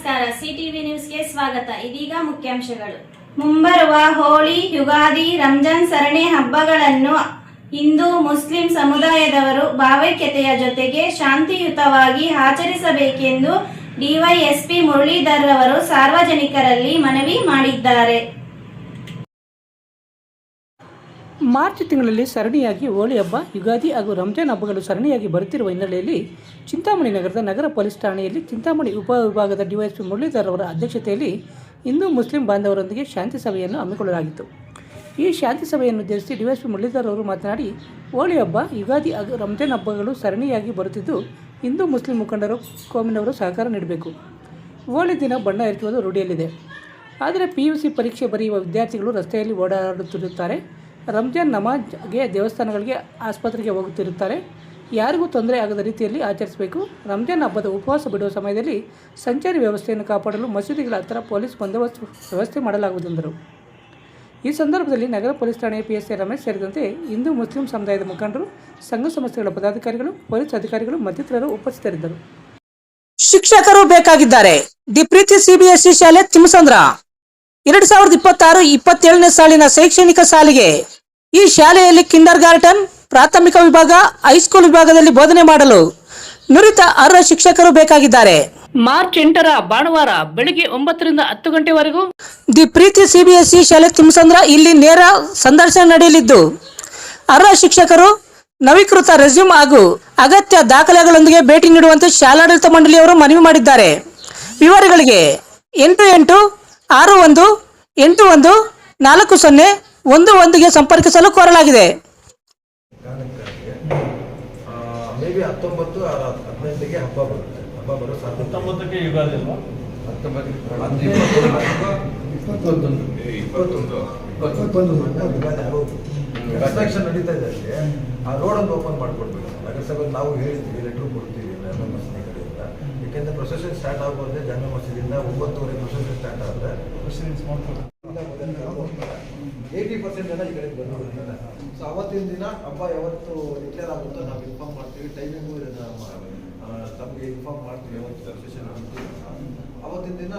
ನಮಸ್ಕಾರ. ಸಿಟಿವಿ ನ್ಯೂಸ್ಗೆ ಸ್ವಾಗತ. ಇದೀಗ ಮುಖ್ಯಾಂಶಗಳು. ಮುಂಬರುವ ಹೋಳಿ, ಯುಗಾದಿ, ರಂಜಾನ್ ಸರಣಿ ಹಬ್ಬಗಳನ್ನು ಹಿಂದೂ ಮುಸ್ಲಿಂ ಸಮುದಾಯದವರು ಭಾವೈಕ್ಯತೆಯ ಜೊತೆಗೆ ಶಾಂತಿಯುತವಾಗಿ ಆಚರಿಸಬೇಕೆಂದು ಡಿವೈಎಸ್ಪಿ ಮುರಳೀಧರ್ ಅವರು ಸಾರ್ವಜನಿಕರಲ್ಲಿ ಮನವಿ ಮಾಡಿದ್ದಾರೆ. ಮಾರ್ಚ್ ತಿಂಗಳಲ್ಲಿ ಸರಣಿಯಾಗಿ ಹೋಳಿ ಹಬ್ಬ, ಯುಗಾದಿ ಹಾಗೂ ರಂಜಾನ್ ಹಬ್ಬಗಳು ಸರಣಿಯಾಗಿ ಬರುತ್ತಿರುವ ಹಿನ್ನೆಲೆಯಲ್ಲಿ ಚಿಂತಾಮಣಿ ನಗರದ ನಗರ ಪೊಲೀಸ್ ಠಾಣೆಯಲ್ಲಿ ಚಿಂತಾಮಣಿ ಉಪವಿಭಾಗದ ಡಿವೈಎಸ್ಪಿ ಮುರಳೀಧರ್ ಅವರ ಅಧ್ಯಕ್ಷತೆಯಲ್ಲಿ ಹಿಂದೂ ಮುಸ್ಲಿಂ ಬಾಂಧವರೊಂದಿಗೆ ಶಾಂತಿ ಸಭೆಯನ್ನು ಹಮ್ಮಿಕೊಳ್ಳಲಾಗಿತ್ತು. ಈ ಶಾಂತಿ ಸಭೆಯನ್ನು ಉದ್ದೇಶಿಸಿ ಡಿವೈಎಸ್ಪಿ ಮುರಳೀಧರ್ ಅವರು ಮಾತನಾಡಿ, ಹೋಳಿ ಹಬ್ಬ, ಯುಗಾದಿ ಹಾಗೂ ರಂಜಾನ್ ಹಬ್ಬಗಳು ಸರಣಿಯಾಗಿ ಬರುತ್ತಿದ್ದು ಹಿಂದೂ ಮುಸ್ಲಿಂ ಮುಖಂಡರು, ಕೋಮಿನವರು ಸಹಕಾರ ನೀಡಬೇಕು. ಹೋಳಿ ದಿನ ಬಣ್ಣ ಎರಚುವುದು ರೂಢಿಯಲ್ಲಿದೆ. ಆದರೆ PUC ಪರೀಕ್ಷೆ ಬರೆಯುವ ವಿದ್ಯಾರ್ಥಿಗಳು ರಸ್ತೆಯಲ್ಲಿ ಓಡಾಡುತ್ತಿರುತ್ತಾರೆ. ರಂಜಾನ್ ನಮಾಜ್ಗೆ ದೇವಸ್ಥಾನಗಳಿಗೆ, ಆಸ್ಪತ್ರೆಗೆ ಹೋಗುತ್ತಿರುತ್ತಾರೆ. ಯಾರಿಗೂ ತೊಂದರೆ ಆಗದ ರೀತಿಯಲ್ಲಿ ಆಚರಿಸಬೇಕು. ರಂಜಾನ್ ಹಬ್ಬದ ಉಪವಾಸ ಬಿಡುವ ಸಮಯದಲ್ಲಿ ಸಂಚಾರಿ ವ್ಯವಸ್ಥೆಯನ್ನು ಕಾಪಾಡಲು ಮಸೀದಿಗಳ ಹತ್ತಿರ ಪೊಲೀಸ್ ಬಂದೋಬಸ್ತ್ ವ್ಯವಸ್ಥೆ ಮಾಡಲಾಗುವುದೆಂದರು. ಈ ಸಂದರ್ಭದಲ್ಲಿ ನಗರ ಪೊಲೀಸ್ ಠಾಣೆಯ PSI ರಮೇಶ್ ಸೇರಿದಂತೆ ಹಿಂದೂ ಮುಸ್ಲಿಂ ಸಮುದಾಯದ ಮುಖಂಡರು, ಸಂಘ ಸಂಸ್ಥೆಗಳ ಪದಾಧಿಕಾರಿಗಳು, ಪೊಲೀಸ್ ಅಧಿಕಾರಿಗಳು ಮತ್ತಿತರರು ಉಪಸ್ಥಿತರಿದ್ದರು. ಶಿಕ್ಷಕರು ಬೇಕಾಗಿದ್ದಾರೆ. ದಿ ಪ್ರೀತಿ CBSE ಶಾಲೆ ತಿಮ್ಮಸಂದ್ರ 2026-27ನೇ ಸಾಲಿನ ಶೈಕ್ಷಣಿಕ ಸಾಲಿಗೆ ಈ ಶಾಲೆಯಲ್ಲಿ ಕಿಂಡರ್ ಗಾರ್ಟನ್, ಪ್ರಾಥಮಿಕ ವಿಭಾಗ, ಹೈಸ್ಕೂಲ್ ವಿಭಾಗದಲ್ಲಿ ಬೋಧನೆ ಮಾಡಲು ನುರಿತ ಅರ್ಹ ಶಿಕ್ಷಕರು ಬೇಕಾಗಿದ್ದಾರೆ. ಮಾರ್ಚ್ 8ರ ಭಾನುವಾರ ಬೆಳಿಗ್ಗೆ 9 ರಿಂದ 10 ಗಂಟೆವರೆಗೂ ದಿ ಪ್ರೀತಿ CBSE ಶಾಲೆ ತಿಮ್ಮಸಂದ್ರ ಇಲ್ಲಿ ನೇರ ಸಂದರ್ಶನ ನಡೆಯಲಿದ್ದು, ಅರ್ಹ ಶಿಕ್ಷಕರು ನವೀಕೃತ ರೆಸ್ಯೂಮ್ ಹಾಗೂ ಅಗತ್ಯ ದಾಖಲೆಗಳೊಂದಿಗೆ ಭೇಟಿ ನೀಡುವಂತೆ ಶಾಲಾಡಳಿತ ಮಂಡಳಿಯವರು ಮನವಿ ಮಾಡಿದ್ದಾರೆ. ವಿವರಗಳಿಗೆ 8861814011ಗೆ ಸಂಪರ್ಕಿಸಲು ಕೋರಲಾಗಿದೆ. ಮೇಬಿ 19-18ಗೆ ಹಬ್ಬ ಬರುತ್ತೆ. ಹಬ್ಬ ಬರೋ ಸಾಧ್ಯ 19ಕ್ಕೆ ಯುಗಾದಿ ಅಲ್ವಾ? 21 ನಡೀತಾ ಇದೆ. ಅಲ್ಲಿ ಆ ರೋಡ್ ಒಂದು ಓಪನ್ ಮಾಡಿಕೊಡ್ಬೇಕು. ನಗರಸಭೆಗೆ ನಾವು ಹೇಳಿದ್ವಿ, ಲೆಟ್ರು ಕೊಡ್ತೀವಿ ಮಸೀದಿ ಕಡೆಯಿಂದ. ಯಾಕೆಂದ್ರೆ ಪ್ರೊಸೆಷನ್ ಸ್ಟಾರ್ಟ್ ಆಗೋದ್ರೆ ಜಾಮೆ ಮಸೀದಿಯಿಂದ 9:30 ಪ್ರೊಸೆಷನ್ ಸ್ಟಾರ್ಟ್ ಆದರೆ 80% ಜನ ಈ ಕಡೆ ಬಂದಿಲ್ಲ. ಸೊ ಅವತ್ತಿನ ದಿನ ಹಬ್ಬ ಯಾವತ್ತು ಡಿಕ್ಲೇರ್ ಆಗುತ್ತೋ ನಾವು ಇನ್ಫಾರ್ಮ್ ಮಾಡ್ತೀವಿ. ಟೈಮಿಂಗು ತಮಗೆ ಇನ್ಫಾರ್ಮ್ ಮಾಡ್ತೀವಿ. ಯಾವತ್ತು ಪ್ರೊಸೆಷನ್ ಆಗ್ತೀವಿ ಅವತ್ತಿನ ದಿನ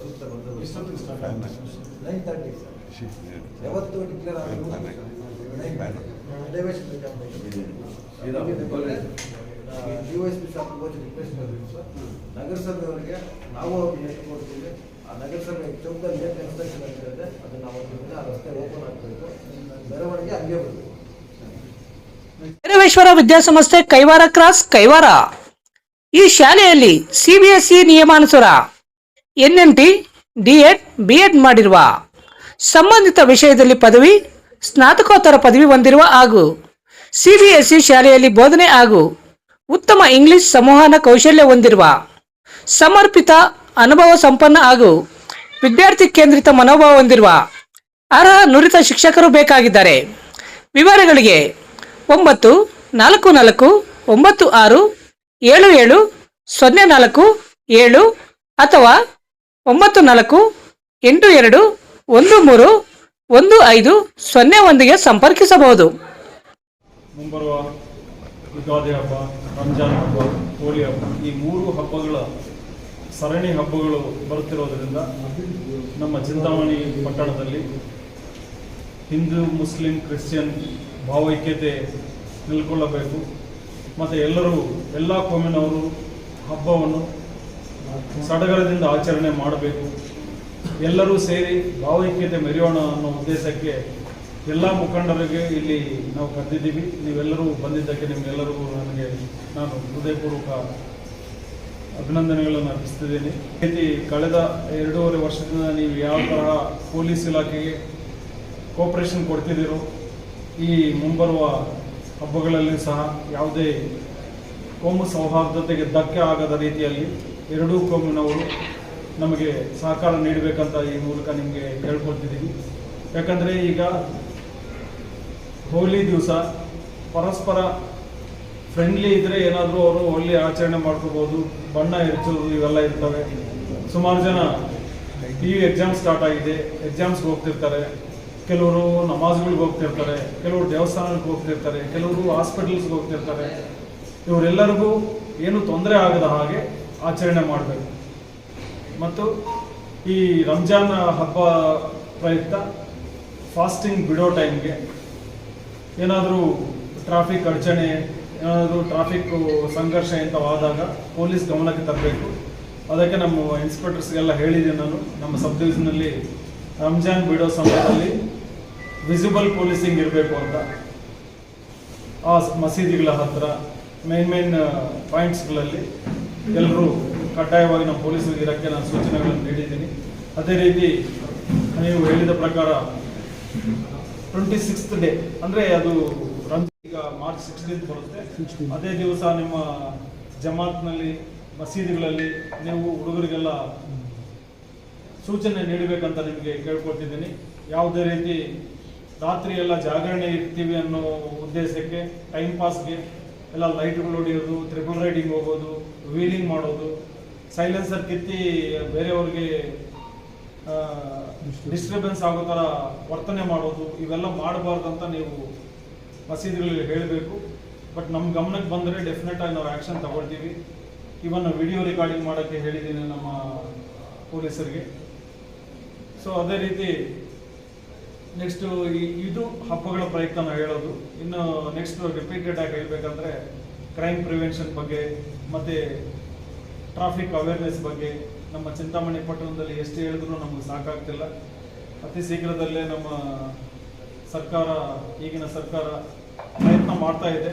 ಸೂಕ್ತ ಬಂದು 9:30 ಸರ್. ಯಾವತ್ತು ಡಿಕ್ಲೇರ್ ಆಗೋದು DYSP ಸರ್ ರಿಕ್ವೆಸ್ಟ್ ಮಾಡಿದ್ರು ಸರ್. ನಗರಸಭೆಯವರಿಗೆ ನಾವು ಅವ್ರಿಗೆ ಕೊಡ್ತೀವಿ. ಆ ನಗರಸಭೆ ಚೌಕದಲ್ಲಿ ಏನು ಕನ್ಸ್ಟ್ರಕ್ಷನ್ ಆಗಿರುತ್ತೆ ಅದನ್ನು ಅವತ್ತಿನ ಆ ರಸ್ತೆ ಓಪನ್ ಆಗಬೇಕು. ಮೆರವಣಿಗೆ ಹಂಗೆ ಬರಬೇಕು. ಭೈರವೇಶ್ವರ ವಿದ್ಯಾಸಂಸ್ಥೆ ಕೈವಾರ ಕ್ರಾಸ್ ಕೈವಾರ. ಈ ಶಾಲೆಯಲ್ಲಿ CBSE ನಿಯಮಾನುಸಾರ NNT, D.Ed, B.Ed ಮಾಡಿರುವ, ಸಂಬಂಧಿತ ವಿಷಯದಲ್ಲಿ ಪದವಿ, ಸ್ನಾತಕೋತ್ತರ ಪದವಿ ಹೊಂದಿರುವ ಹಾಗೂ CBSE ಶಾಲೆಯಲ್ಲಿ ಬೋಧನೆ ಹಾಗೂ ಉತ್ತಮ ಇಂಗ್ಲಿಷ್ ಸಂವಹನ ಕೌಶಲ್ಯ ಹೊಂದಿರುವ, ಸಮರ್ಪಿತ ಅನುಭವ ಸಂಪನ್ನ ಹಾಗೂ ವಿದ್ಯಾರ್ಥಿ ಕೇಂದ್ರಿತ ಮನೋಭಾವ ಹೊಂದಿರುವ ಅರ್ಹ ನುರಿತ ಶಿಕ್ಷಕರು ಬೇಕಾಗಿದ್ದಾರೆ. ವಿವರಗಳಿಗೆ 9496770407 ಅಥವಾ 9482131501ಗೆ ಸಂಪರ್ಕಿಸಬಹುದು. ಮುಂಬರುವ ಯುಗಾದಿ ಹಬ್ಬ, ರಂಜಾನ್ ಹಬ್ಬ, ಹೋಳಿ ಹಬ್ಬ, ಈ 3 ಹಬ್ಬಗಳ ಸರಣಿ ಹಬ್ಬಗಳು ಬರುತ್ತಿರೋದರಿಂದ ನಮ್ಮ ಚಿಂತಾಮಣಿ ಪಟ್ಟಣದಲ್ಲಿ ಹಿಂದೂ, ಮುಸ್ಲಿಂ, ಕ್ರಿಶ್ಚಿಯನ್ ಭಾವೈಕ್ಯತೆ ನೆಲೆಗೊಳ್ಳಬೇಕು. ಮತ್ತು ಎಲ್ಲ ಕೋಮಿನವರು ಹಬ್ಬವನ್ನು ಸಡಗರದಿಂದ ಆಚರಣೆ ಮಾಡಬೇಕು. ಎಲ್ಲರೂ ಸೇರಿ ಭಾವೈಕ್ಯತೆ ಮೆರೆಯೋಣ ಅನ್ನೋ ಉದ್ದೇಶಕ್ಕೆ ಎಲ್ಲ ಮುಖಂಡರಿಗೆ ಇಲ್ಲಿ ನಾವು ಕರೆದಿದ್ದೀವಿ. ನೀವೆಲ್ಲರೂ ಬಂದಿದ್ದಕ್ಕೆ ನಿಮಗೆಲ್ಲರಿಗೂ ನಾನು ಹೃದಯಪೂರ್ವಕ ಅಭಿನಂದನೆಗಳನ್ನು ಅರ್ಪಿಸ್ತಿದ್ದೀನಿ. ಕಳೆದ 2.5 ವರ್ಷದಿಂದ ನೀವು ಯಾವ ತರಹ ಪೊಲೀಸ್ ಇಲಾಖೆಗೆ ಕೋಆಪರೇಷನ್ ಕೊಡ್ತಿದ್ದೀರೋ, ಈ ಮುಂಬರುವ ಹಬ್ಬಗಳಲ್ಲಿ ಸಹ ಯಾವುದೇ ಕೋಮು ಸೌಹಾರ್ದತೆಗೆ ಧಕ್ಕೆ ಆಗದ ರೀತಿಯಲ್ಲಿ ಎರಡೂ ಕೋಮಿನವರು ನಮಗೆ ಸಹಕಾರ ನೀಡಬೇಕಂತ ಈ ಮೂಲಕ ನಿಮಗೆ ಕೇಳ್ಕೊಳ್ತಿದ್ದೀವಿ. ಯಾಕಂದರೆ ಈಗ ಹೋಲಿ ದಿವಸ ಪರಸ್ಪರ ಫ್ರೆಂಡ್ಲಿ ಇದ್ದರೆ ಏನಾದರೂ ಅವರು ಹೋಲಿ ಆಚರಣೆ ಮಾಡ್ಕೋಬೋದು, ಬಣ್ಣ ಎರಚೋದು ಇವೆಲ್ಲ ಇರ್ತವೆ. ಸುಮಾರು ಜನ PU ಎಕ್ಸಾಮ್ ಸ್ಟಾರ್ಟ್ ಆಗಿದೆ, ಎಕ್ಸಾಮ್ಸ್ಗೆ ಹೋಗ್ತಿರ್ತಾರೆ. ಕೆಲವರು ನಮಾಜ್ಗಳಿಗೆ ಹೋಗ್ತಿರ್ತಾರೆ, ಕೆಲವರು ದೇವಸ್ಥಾನಕ್ಕೆ ಹೋಗ್ತಿರ್ತಾರೆ, ಕೆಲವರು ಹಾಸ್ಪಿಟಲ್ಸ್ಗೆ ಹೋಗ್ತಿರ್ತಾರೆ. ಇವರೆಲ್ಲರಿಗೂ ಏನು ತೊಂದರೆ ಆಗದ ಹಾಗೆ ಆಚರಣೆ ಮಾಡಬೇಕು. ಮತ್ತು ಈ ರಂಜಾನ್ ಹಬ್ಬ ಪ್ರಯುಕ್ತ ಫಾಸ್ಟಿಂಗ್ ಬಿಡೋ ಟೈಮ್ಗೆ ಏನಾದರೂ ಟ್ರಾಫಿಕ್ ಅಡಚಣೆ, ಏನಾದರೂ ಟ್ರಾಫಿಕ್ ಸಂಘರ್ಷ ಇಂಥವಾದಾಗ ಪೊಲೀಸ್ ಗಮನಕ್ಕೆ ತರಬೇಕು. ಅದಕ್ಕೆ ನಮ್ಮ ಇನ್ಸ್ಪೆಕ್ಟರ್ಸ್ಗೆಲ್ಲ ಹೇಳಿದ್ದೀನಿ ನಾನು, ನಮ್ಮ ಸಬ್ ಡಿವಿಷನಲ್ಲಿ ರಂಜಾನ್ ಬಿಡೋ ಸಮಯದಲ್ಲಿ ವಿಸಿಬಲ್ ಪೊಲೀಸಿಂಗ್ ಇರಬೇಕು ಅಂತ. ಆ ಮಸೀದಿಗಳ ಹತ್ರ ಮೇನ್ ಪಾಯಿಂಟ್ಸ್ಗಳಲ್ಲಿ ಎಲ್ಲರೂ ಕಡ್ಡಾಯವಾಗಿ ನಮ್ಮ ಪೊಲೀಸರಿಗೆ ಇರೋಕ್ಕೆ ನಾನು ಸೂಚನೆಗಳನ್ನು ನೀಡಿದ್ದೀನಿ. ಅದೇ ರೀತಿ ನೀವು ಹೇಳಿದ ಪ್ರಕಾರ 26th ಡೇ ಅಂದರೆ ಅದು ಈಗ ಮಾರ್ಚ್ 16th ಬರುತ್ತೆ. ಅದೇ ದಿವಸ ನಿಮ್ಮ ಜಮಾತ್ನಲ್ಲಿ ಮಸೀದಿಗಳಲ್ಲಿ ನೀವು ಹುಡುಗರಿಗೆಲ್ಲ ಸೂಚನೆ ನೀಡಬೇಕಂತ ನಿಮಗೆ ಕೇಳ್ಕೊಳ್ತಿದ್ದೀನಿ. ಯಾವುದೇ ರೀತಿ ರಾತ್ರಿ ಎಲ್ಲ ಜಾಗರಣೆ ಇರ್ತೀವಿ ಅನ್ನೋ ಉದ್ದೇಶಕ್ಕೆ ಟೈಮ್ ಪಾಸ್ಗೆ ಎಲ್ಲ ಲೈಟ್ಗಳು ಹೊಡೆಯೋದು, ಟ್ರಿಪಲ್ ರೈಡಿಂಗ್ ಹೋಗೋದು, ವೀಲಿಂಗ್ ಮಾಡೋದು, ಸೈಲೆನ್ಸರ್ ಕಿತ್ತಿ ಬೇರೆಯವ್ರಿಗೆ ಡಿಸ್ಟರ್ಬೆನ್ಸ್ ಆಗೋ ಥರ ವರ್ತನೆ ಮಾಡೋದು, ಇವೆಲ್ಲ ಮಾಡಬಾರ್ದಂತ ನೀವು ಮಸೀದಿಗಳಿಗೆ ಹೇಳಬೇಕು. ಬಟ್ ನಮ್ಮ ಗಮನಕ್ಕೆ ಬಂದರೆ ಡೆಫಿನೆಟ್ ಆಗಿ ನಾವು ಆ್ಯಕ್ಷನ್ ತಗೊಳ್ತೀವಿ. ಇವನ್ ವಿಡಿಯೋ ರೆಕಾರ್ಡಿಂಗ್ ಮಾಡೋಕ್ಕೆ ಹೇಳಿದ್ದೀನಿ ನಮ್ಮ ಪೊಲೀಸರಿಗೆ. ಸೊ ಅದೇ ರೀತಿ ನೆಕ್ಸ್ಟು ಇದು ಹಬ್ಬಗಳ ಪ್ರಯುಕ್ತ ನಾವು ಹೇಳೋದು. ಇನ್ನು ನೆಕ್ಸ್ಟ್ ರಿಪೀಟೆಡ್ ಆಗಿ ಹೇಳಬೇಕಂದ್ರೆ ಕ್ರೈಮ್ ಪ್ರಿವೆನ್ಷನ್ ಬಗ್ಗೆ ಮತ್ತು ಟ್ರಾಫಿಕ್ ಅವೇರ್ನೆಸ್ ಬಗ್ಗೆ ನಮ್ಮ ಚಿಂತಾಮಣಿ ಪಟ್ಟಣದಲ್ಲಿ ಎಷ್ಟು ಹೇಳಿದ್ರು ನಮಗೆ ಸಾಕಾಗ್ತಿಲ್ಲ. ಅತಿ ಶೀಘ್ರದಲ್ಲೇ ನಮ್ಮ ಸರ್ಕಾರ, ಈಗಿನ ಸರ್ಕಾರ ಪ್ರಯತ್ನ ಮಾಡ್ತಾ ಇದೆ.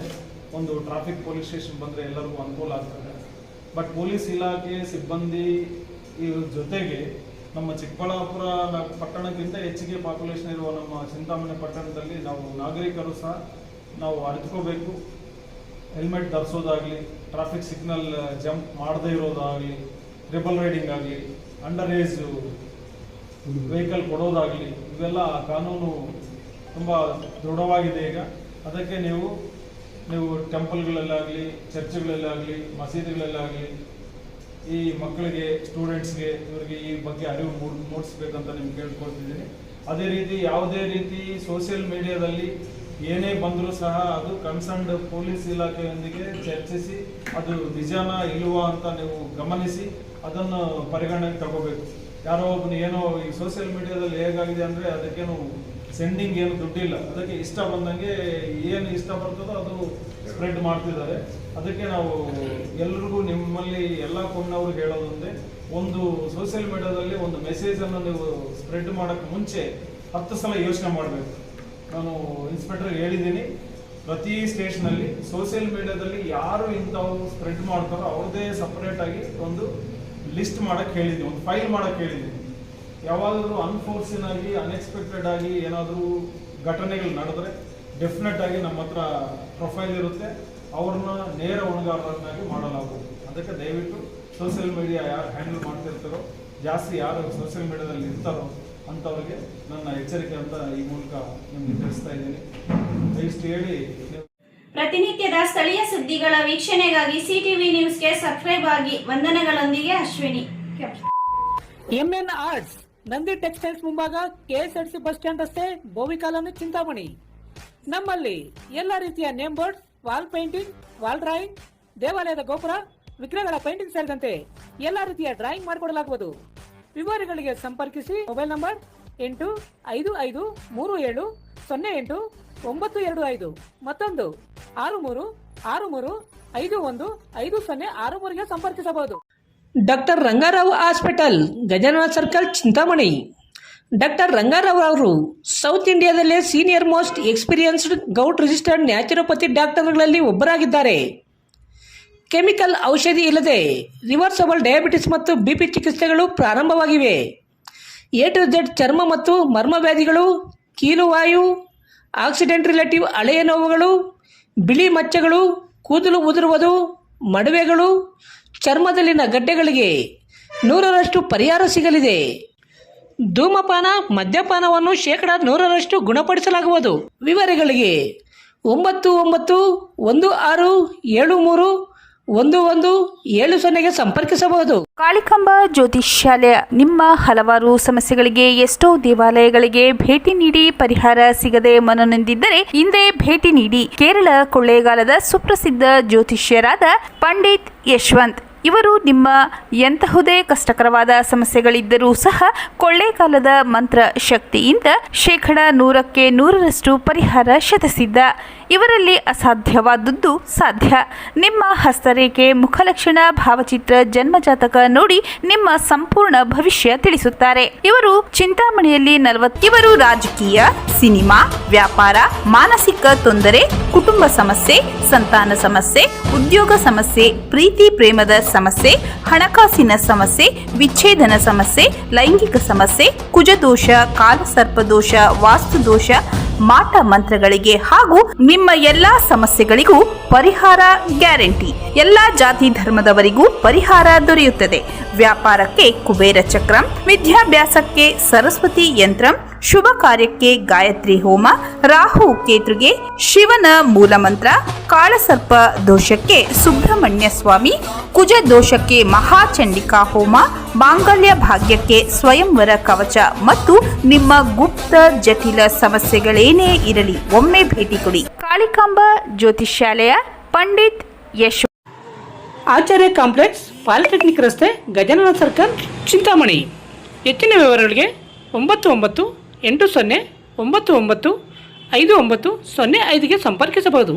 ಒಂದು ಟ್ರಾಫಿಕ್ ಪೊಲೀಸ್ ಸ್ಟೇಷನ್ ಬಂದರೆ ಎಲ್ಲರಿಗೂ ಅನುಕೂಲ ಆಗ್ತದೆ. ಬಟ್ ಪೊಲೀಸ್ ಇಲಾಖೆ ಸಿಬ್ಬಂದಿ ಜೊತೆಗೆ ನಮ್ಮ ಚಿಕ್ಕಬಳ್ಳಾಪುರ ಪಟ್ಟಣಕ್ಕಿಂತ ಹೆಚ್ಚಿಗೆ ಪಾಪ್ಯುಲೇಷನ್ ಇರುವ ನಮ್ಮ ಚಿಂತಾಮಣಿ ಪಟ್ಟಣದಲ್ಲಿ ನಾವು ನಾಗರಿಕರು ಸಹ ನಾವು ಅರಿತುಕೋಬೇಕು. ಹೆಲ್ಮೆಟ್ ಧರಿಸೋದಾಗಲಿ, ಟ್ರಾಫಿಕ್ ಸಿಗ್ನಲ್ ಜಂಪ್ ಮಾಡದೇ ಇರೋದಾಗಲಿ, ಟ್ರಿಬಲ್ ರೈಡಿಂಗ್ ಆಗಲಿ, ಅಂಡರ್ ಏಜ್ ವೆಹಿಕಲ್ ಕೊಡೋದಾಗಲಿ, ಇವೆಲ್ಲ ಕಾನೂನು ತುಂಬ ದೃಢವಾಗಿದೆ ಈಗ. ಅದಕ್ಕೆ ನೀವು ಟೆಂಪಲ್ಗಳಲ್ಲಾಗಲಿ, ಚರ್ಚ್ಗಳಲ್ಲಾಗಲಿ, ಮಸೀದಿಗಳಲ್ಲಾಗಲಿ ಈ ಮಕ್ಕಳಿಗೆ, ಸ್ಟೂಡೆಂಟ್ಸ್ಗೆ ಇವರಿಗೆ ಈ ಬಗ್ಗೆ ಅರಿವು ಮೂಡಿಸ್ಬೇಕಂತ ನಿಮ್ಗೆ ಕೇಳ್ಕೊಳ್ತಿದ್ದೀನಿ. ಅದೇ ರೀತಿ ಯಾವುದೇ ರೀತಿ ಸೋಷಿಯಲ್ ಮೀಡಿಯಾದಲ್ಲಿ ಏನೇ ಬಂದರೂ ಸಹ ಅದು ಕನ್ಸರ್ನ್ಡ್ ಪೊಲೀಸ್ ಇಲಾಖೆಯೊಂದಿಗೆ ಚರ್ಚಿಸಿ ಅದು ನಿಜಾನ ಇಲ್ವಾ ಅಂತ ನೀವು ಗಮನಿಸಿ ಅದನ್ನು ಪರಿಗಣನೆಗೆ ತಗೋಬೇಕು. ಯಾರೋ ಒಬ್ಬನು ಏನೋ ಈ ಸೋಷಿಯಲ್ ಮೀಡಿಯಾದಲ್ಲಿ ಹೇಗಾಗಿದೆ ಅಂದರೆ ಅದಕ್ಕೇನು ಸೆಂಡಿಂಗ್ ಏನು ದುಡ್ಡಿಲ್ಲ, ಅದಕ್ಕೆ ಇಷ್ಟ ಬಂದಂಗೆ ಏನು ಇಷ್ಟ ಬರ್ತದೋ ಅದು ಸ್ಪ್ರೆಡ್ ಮಾಡ್ತಿದ್ದಾರೆ. ಅದಕ್ಕೆ ನಾವು ಎಲ್ರಿಗೂ ನಿಮ್ಮಲ್ಲಿ ಎಲ್ಲ ಕೊಂಡವ್ರಿಗೆ ಹೇಳೋದೊಂದೇ, ಒಂದು ಸೋಷಿಯಲ್ ಮೀಡಿಯಾದಲ್ಲಿ ಒಂದು ಮೆಸೇಜನ್ನು ನೀವು ಸ್ಪ್ರೆಡ್ ಮಾಡೋಕ್ಕೆ ಮುಂಚೆ 10 ಸಲ ಯೋಚನೆ ಮಾಡಬೇಕು. ನಾನು ಇನ್ಸ್ಪೆಕ್ಟರ್ಗೆ ಹೇಳಿದ್ದೀನಿ, ಪ್ರತಿ ಸ್ಟೇಷನಲ್ಲಿ ಸೋಷಿಯಲ್ ಮೀಡಿಯಾದಲ್ಲಿ ಯಾರು ಇಂಥವು ಸ್ಪ್ರೆಡ್ ಮಾಡ್ತಾರೋ ಅವ್ರದ್ದೇ ಸಪ್ರೇಟಾಗಿ ಒಂದು ಲಿಸ್ಟ್ ಮಾಡೋಕ್ಕೆ ಹೇಳಿದ್ದೀನಿ, ಒಂದು ಫೈಲ್ ಮಾಡೋಕ್ಕೆ ಹೇಳಿದ್ದೀನಿ. ಯಾವಾಗಾದರೂ ಅನ್ಫೋರ್ಸಿನ್ ಆಗಿ, ಅನ್ಎಕ್ಸ್ಪೆಕ್ಟೆಡ್ ಆಗಿ ಏನಾದರೂ ಘಟನೆಗಳು ನಡೆದ್ರೆ ಡೆಫಿನೆಟ್ ಆಗಿ ನಮ್ಮ ಹತ್ರ ಪ್ರೊಫೈಲ್ ಇರುತ್ತೆ, ಅವ್ರನ್ನ ನೇರ ಹೊಣೆಗಾರರನ್ನಾಗಿ ಮಾಡಲಾಗುವುದು. ಅದಕ್ಕೆ ದಯವಿಟ್ಟು ಸೋಷಿಯಲ್ ಮೀಡಿಯಾ ಯಾರು ಹ್ಯಾಂಡಲ್ ಮಾಡ್ತಿರ್ತಾರೋ, ಜಾಸ್ತಿ ಯಾರು ಸೋಷಿಯಲ್ ಮೀಡಿಯಾದಲ್ಲಿ ಇರ್ತಾರೋ ಅಂಥವ್ರಿಗೆ ನನ್ನ ಎಚ್ಚರಿಕೆ ಅಂತ ಈ ಮೂಲಕ ನಿಮಗೆ ತಿಳಿಸ್ತಾ ಇದ್ದೀನಿ. ಇಷ್ಟು ಹೇಳಿ ಪ್ರತಿನಿತ್ಯದ ಸ್ಥಳೀಯ ಸುದ್ದಿಗಳ ವೀಕ್ಷಣೆಗಾಗಿ ಸಿಟಿವಿ ನ್ಯೂಸ್ಗೆ ಸಬ್ಸ್ಕ್ರೈಬ್ ಆಗಿ. ವಂದನೆಗಳೊಂದಿಗೆ Ashwini. MN arts, Nandi textiles ಮುಂಭಾಗ, KSRTC ಬಸ್ ಸ್ಟ್ಯಾಂಡ್ ರಸ್ತೆ, ಬೋವಿ ಕಾಲೋನಿ, ಚಿಂತಾಮಣಿ. ನಮ್ಮಲ್ಲಿ ಎಲ್ಲ ರೀತಿಯ name board, wall painting, wall drawing, ದೇವಾಲಯದ ಗೋಪುರ, ವಿಗ್ರಹಗಳ ಪೇಂಟಿಂಗ್ ಸೇರಿದಂತೆ ಎಲ್ಲ ರೀತಿಯ ಡ್ರಾಯಿಂಗ್ ಮಾಡಿಕೊಡಲಾಗುವುದು. ವಿವರಗಳಿಗೆ ಸಂಪರ್ಕಿಸಿ. ಮೊಬೈಲ್ ನಂಬರ್ 8553708925, ಮತ್ತೊಂದು 6363515063ಗೆ ಸಂಪರ್ಕಿಸಬಹುದು. Doctor Rangarao hospital, Gajanana circle, Chintamani. Doctor Rangarao ಅವರು ಸೌತ್ ಇಂಡಿಯಾದಲ್ಲೇ senior most experienced govt registered naturopathy ಡಾಕ್ಟರ್ಗಳಲ್ಲಿ ಒಬ್ಬರಾಗಿದ್ದಾರೆ. ಕೆಮಿಕಲ್ ಔಷಧಿ ಇಲ್ಲದೆ ರಿವರ್ಸಬಲ್ ಡಯಾಬಿಟಿಸ್ ಮತ್ತು BP ಚಿಕಿತ್ಸೆಗಳು ಪ್ರಾರಂಭವಾಗಿವೆ. A to Z ಚರ್ಮ ಮತ್ತು ಮರ್ಮವ್ಯಾಧಿಗಳು, ಕೀಲುವಾಯು, ಆಕ್ಸಿಡೆಂಟ್ ರಿಲೇಟಿವ್ ಹಳೆಯ ನೋವುಗಳು, ಬಿಳಿ ಮಚ್ಚೆಗಳು, ಕೂದಲು ಉದುರುವುದು, ಮಡುವೆಗಳು, ಚರ್ಮದಲ್ಲಿನ ಗಡ್ಡೆಗಳಿಗೆ 100% ಪರಿಹಾರ ಸಿಗಲಿದೆ. ಧೂಮಪಾನ, ಮದ್ಯಪಾನವನ್ನು 100% ಗುಣಪಡಿಸಲಾಗುವುದು. ವಿವರಗಳಿಗೆ 9916731170ಗೆ ಸಂಪರ್ಕಿಸಬಹುದು. ಕಾಳಿಕಾಂಬ ಜ್ಯೋತಿಷ್ಯಾಲಯ ನಿಮ್ಮ ಹಲವಾರು ಸಮಸ್ಯೆಗಳಿಗೆ ಎಷ್ಟೋ ದೇವಾಲಯಗಳಿಗೆ ಭೇಟಿ ನೀಡಿ ಪರಿಹಾರ ಸಿಗದೆ ಮನನೊಂದಿದ್ದರೆ ಹಿಂದೆ ಭೇಟಿ ನೀಡಿ. ಕೇರಳ ಕೊಳ್ಳೇಗಾಲದ ಸುಪ್ರಸಿದ್ಧ ಜ್ಯೋತಿಷ್ಯರಾದ ಪಂಡಿತ್ ಯಶವಂತ್ ಇವರು ನಿಮ್ಮ ಎಂತಹುದೇ ಕಷ್ಟಕರವಾದ ಸಮಸ್ಯೆಗಳಿದ್ದರೂ ಸಹ ಕೊಳ್ಳೇಗಾಲದ ಮಂತ್ರ ಶಕ್ತಿಯಿಂದ 100% ಪರಿಹಾರ ಶತಸಿದ್ಧ. ಇವರಲ್ಲಿ ಅಸಾಧ್ಯವಾದದ್ದು ಸಾಧ್ಯ. ನಿಮ್ಮ ಹಸ್ತರೇಖೆ, ಮುಖಲಕ್ಷಣ, ಭಾವಚಿತ್ರ, ಜನ್ಮಜಾತಕ ನೋಡಿ ನಿಮ್ಮ ಸಂಪೂರ್ಣ ಭವಿಷ್ಯ ತಿಳಿಸುತ್ತಾರೆ. ಇವರು ಚಿಂತಾಮಣಿಯಲ್ಲಿ ಇವರು ರಾಜಕೀಯ, ಸಿನಿಮಾ, ವ್ಯಾಪಾರ, ಮಾನಸಿಕ ತೊಂದರೆ, ಕುಟುಂಬ ಸಮಸ್ಯೆ, ಸಂತಾನ ಸಮಸ್ಯೆ, ಉದ್ಯೋಗ ಸಮಸ್ಯೆ, ಪ್ರೀತಿ ಪ್ರೇಮದ ಸಮಸ್ಯೆ, ಹಣಕಾಸಿನ ಸಮಸ್ಯೆ, ವಿಚ್ಛೇದನ ಸಮಸ್ಯೆ, ಲೈಂಗಿಕ ಸಮಸ್ಯೆ, ಕುಜದೋಷ, ಕಾಲಸರ್ಪದೋಷ, ವಾಸ್ತುದೋಷ, ಮಾಟ ಮಂತ್ರಗಳಿಗೆ ಹಾಗೂ ನಿಮ್ಮ ಎಲ್ಲಾ ಸಮಸ್ಯೆಗಳಿಗೂ ಪರಿಹಾರ ಗ್ಯಾರಂಟಿ. ಎಲ್ಲಾ ಜಾತಿ ಧರ್ಮದವರಿಗೂ ಪರಿಹಾರ ದೊರೆಯುತ್ತದೆ. ವ್ಯಾಪಾರಕ್ಕೆ ಕುಬೇರ ಚಕ್ರ, ವಿದ್ಯಾಭ್ಯಾಸಕ್ಕೆ ಸರಸ್ವತಿ ಯಂತ್ರ, ಶುಭ ಕಾರ್ಯಕ್ಕೆ ಗಾಯತ್ರಿ ಹೋಮ, ರಾಹು ಕೇತುಗೆ ಶಿವನ ಮೂಲಮಂತ್ರ, ಕಾಳಸರ್ಪ ದೋಷಕ್ಕೆ ಸುಬ್ರಹ್ಮಣ್ಯ ಸ್ವಾಮಿ, ಕುಜ ದೋಷಕ್ಕೆ ಮಹಾಚಂಡಿಕಾ ಹೋಮ, ಮಾಂಗಲ್ಯ ಭಾಗ್ಯಕ್ಕೆ ಸ್ವಯಂವರ ಕವಚ ಮತ್ತು ನಿಮ್ಮ ಗುಪ್ತ ಜಟಿಲ ಸಮಸ್ಯೆಗಳೇನೇ ಇರಲಿ ಒಮ್ಮೆ ಭೇಟಿ ಕೊಡಿ. ಕಾಳಿಕಾಂಬ ಜ್ಯೋತಿಷ್ಯಾಲಯ, ಪಂಡಿತ್ ಯಶ್ ಆಚಾರ್ಯ ಕಾಂಪ್ಲೆಕ್ಸ್, ಪಾಲಿಟೆಕ್ನಿಕ್ ರಸ್ತೆ, ಗಜಾನನ ಸರ್ಕಲ್, ಚಿಂತಾಮಣಿ. ಹೆಚ್ಚಿನ ವಿವರಗಳಿಗೆ 9980995905ಗೆ ಸಂಪರ್ಕಿಸಬಹುದು.